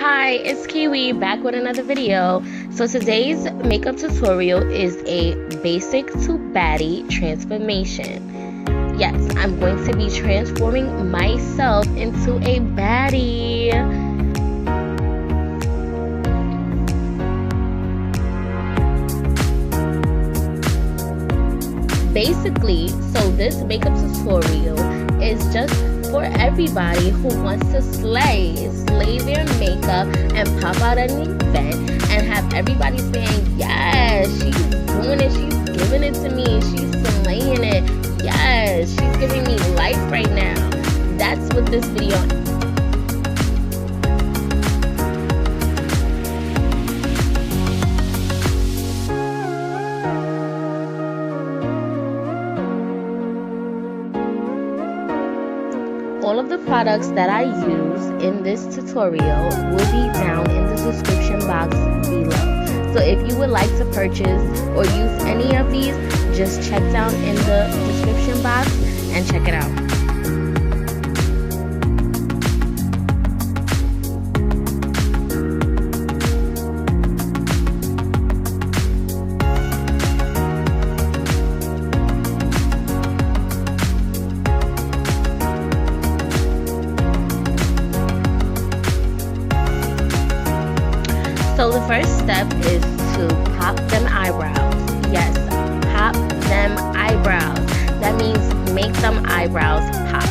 Hi, it's Kiwi back with another video. So today's makeup tutorial is a basic to baddie transformation. Yes, I'm going to be transforming myself into a baddie. Basically, so this makeup tutorial is just for everybody who wants to slay their makeup and pop out at an event and have everybody saying, yes, she's doing it, she's giving it to me, she's slaying it, yes, she's giving me life right now. That's what this video is. All of the products that I use in this tutorial will be down in the description box below. So if you would like to purchase or use any of these, just check down in the description box and check it out. So the first step is to pop them eyebrows. Yes, pop them eyebrows. That means make them eyebrows pop.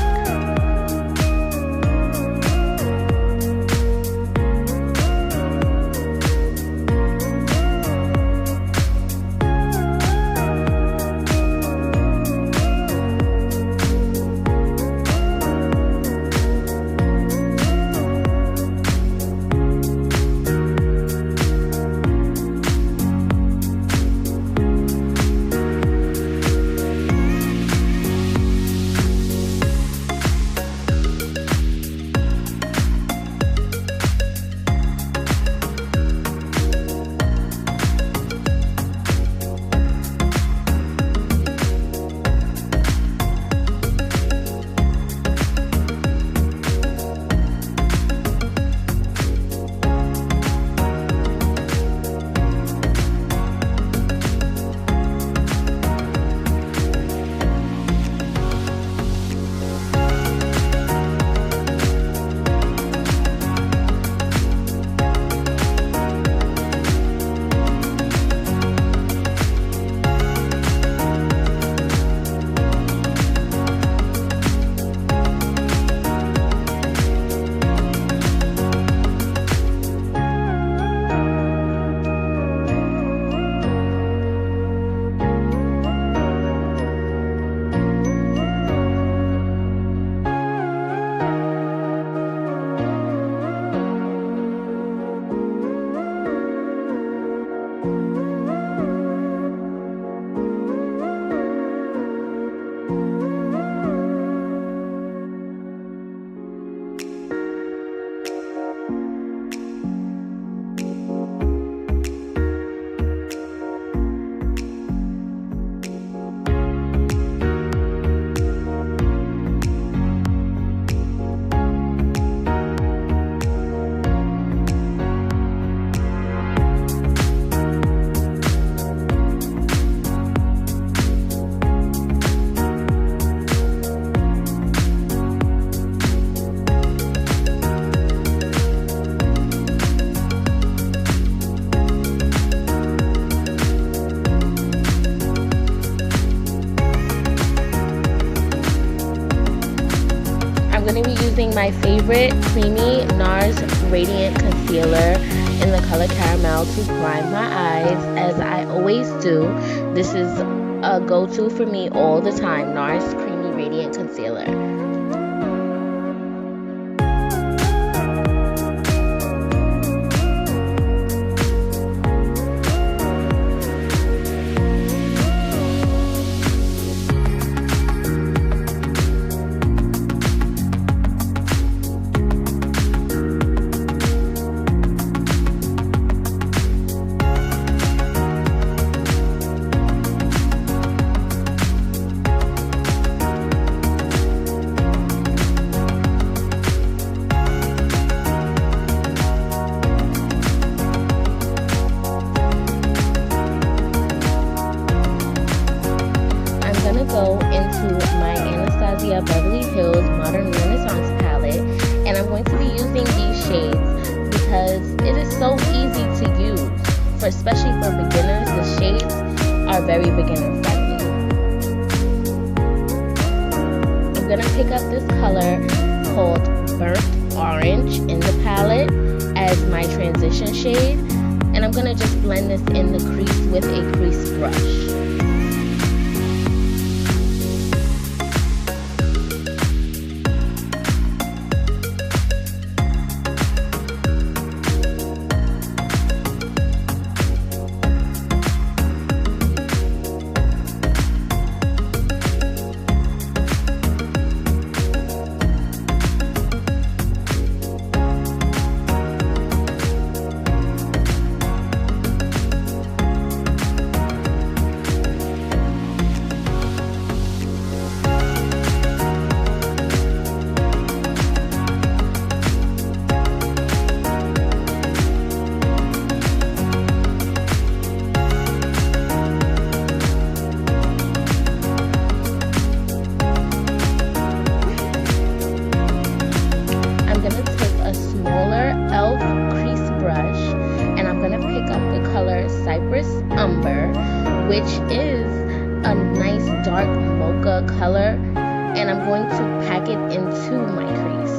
I'm going to be using my favorite creamy NARS Radiant Concealer in the color Caramel to prime my eyes, as I always do. This is a go-to for me all the time, NARS Creamy Radiant Concealer. I'm going to be using these shades because it is so easy to use, especially for beginners. The shades are very beginner friendly. I'm going to pick up this color called Burnt Orange in the palette as my transition shade, and I'm going to just blend this in the crease with a crease brush. Which is a nice dark mocha color, and I'm going to pack it into my crease.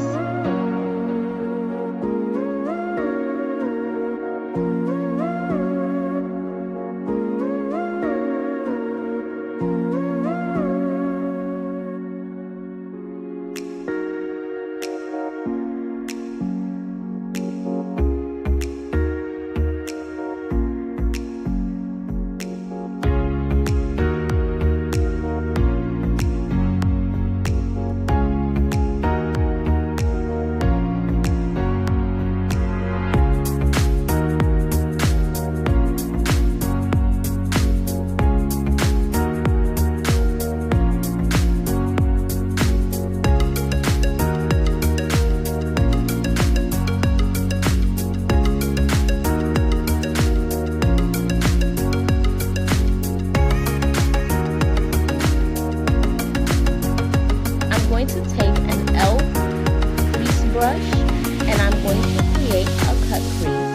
And I'm going to create a cut crease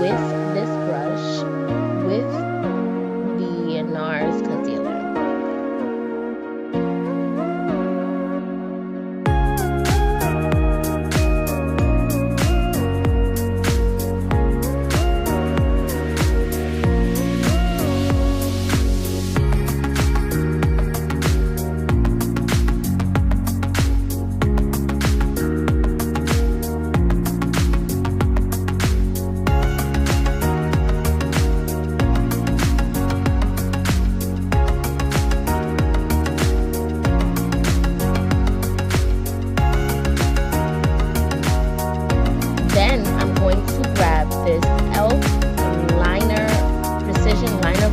with this brush with the NARS concealer.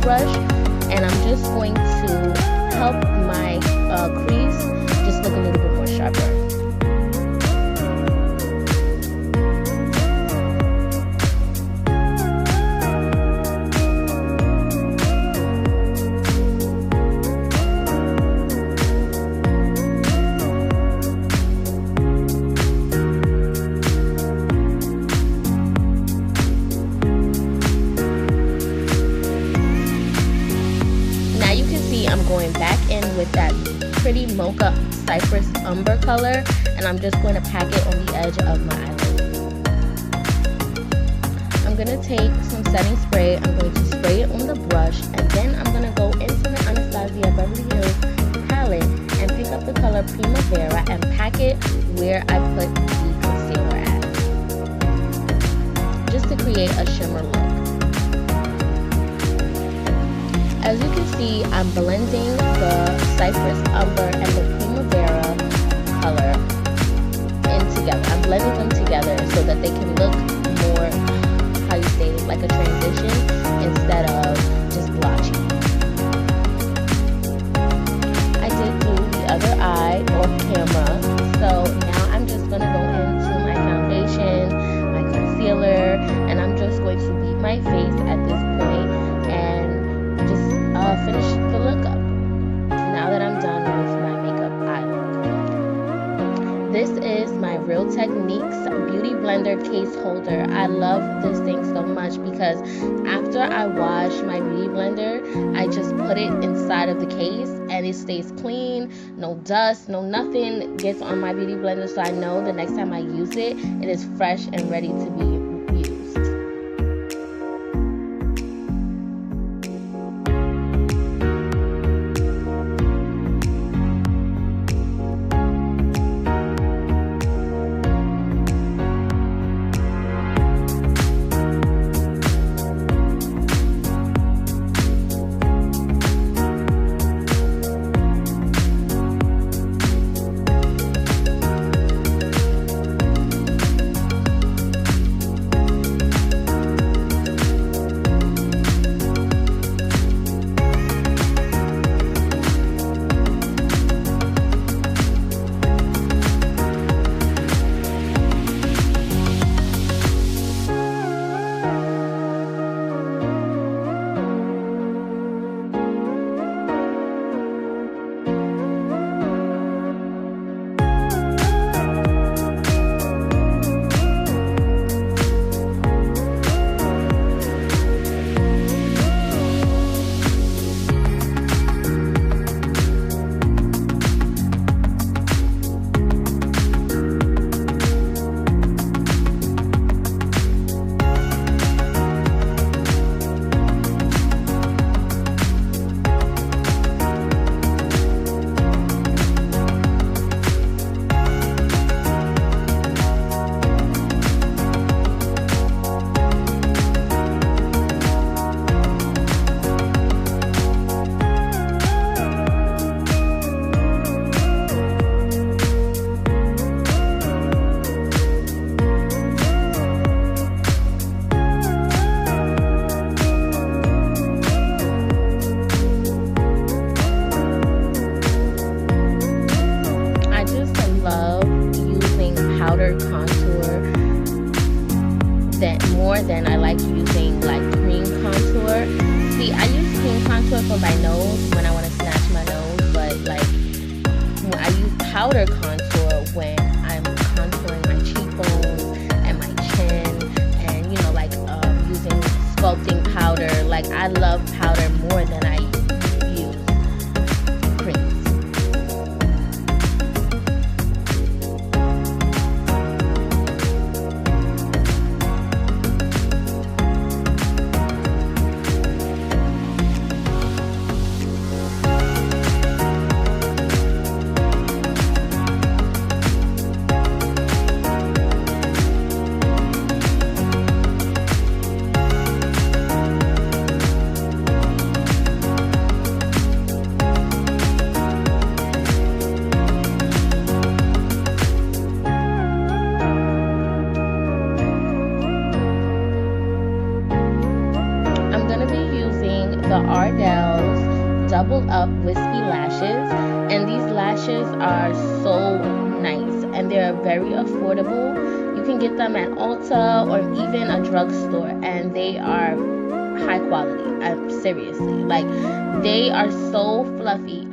Brush, and I'm just going to help my crease just look a little bit more sharper. I'm going back in with that pretty mocha cypress umber color, and I'm just going to pack it on the edge of my eyelid. I'm going to take some setting spray, I'm going to spray it on the brush, and then I'm going to go into the Anastasia Beverly Hills palette and pick up the color Primavera and pack it where I put the concealer at, just to create a shimmer look. As you can see, I'm blending the cypress umber and the Primavera color in together. I'm blending them together so that they can look more, how you say it, like a transition instead of just blotchy. I did do the other eye off camera, so now I'm just going to go into my foundation, my concealer, and I'm just going to beat my face at this point and just finish the look up now that I'm done with my makeup eye look. This is my Real Techniques Beauty Blender Case Holder. I love this thing so much because after I wash my beauty blender, I just put it inside of the case and it stays clean. No dust, no nothing gets on my beauty blender, so I know the next time I use it, it is fresh and ready to be used. Than I like using like cream contour. See, I use cream contour for my nose when I want to snatch my nose, but like when I use powder contour when I'm contouring my cheekbones and my chin, and you know, like using sculpting powder. Like I love powder more than I use creams. The Ardelle's Double Up Wispie Lashes, and these lashes are so nice and they're very affordable. You can get them at Ulta or even a drugstore, and they are high quality. Seriously, like they are so fluffy.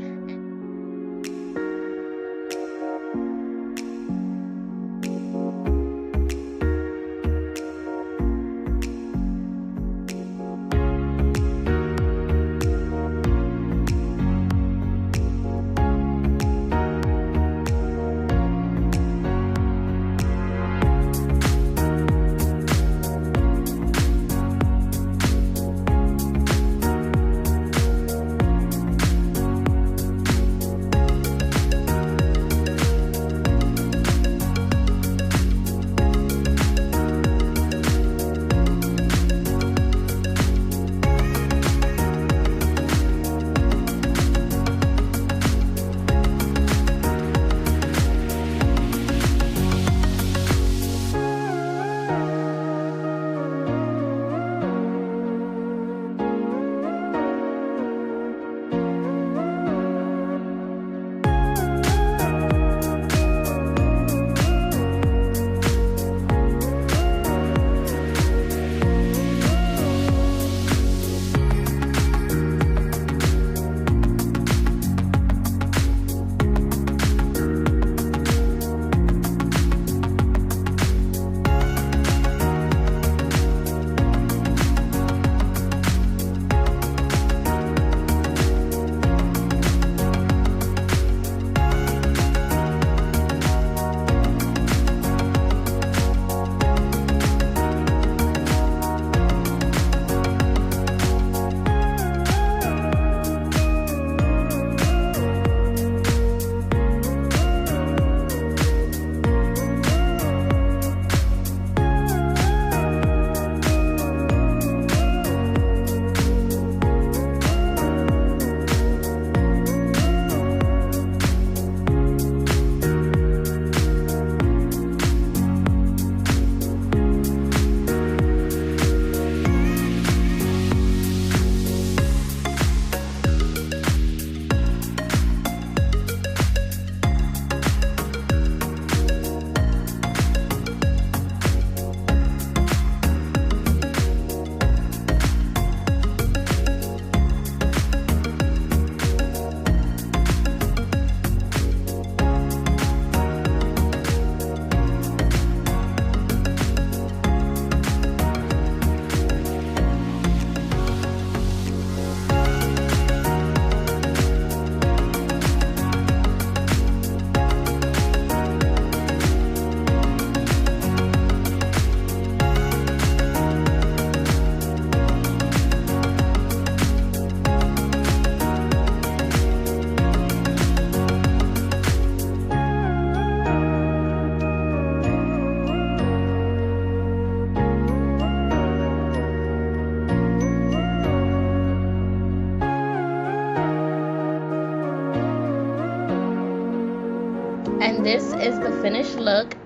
And this is the finished look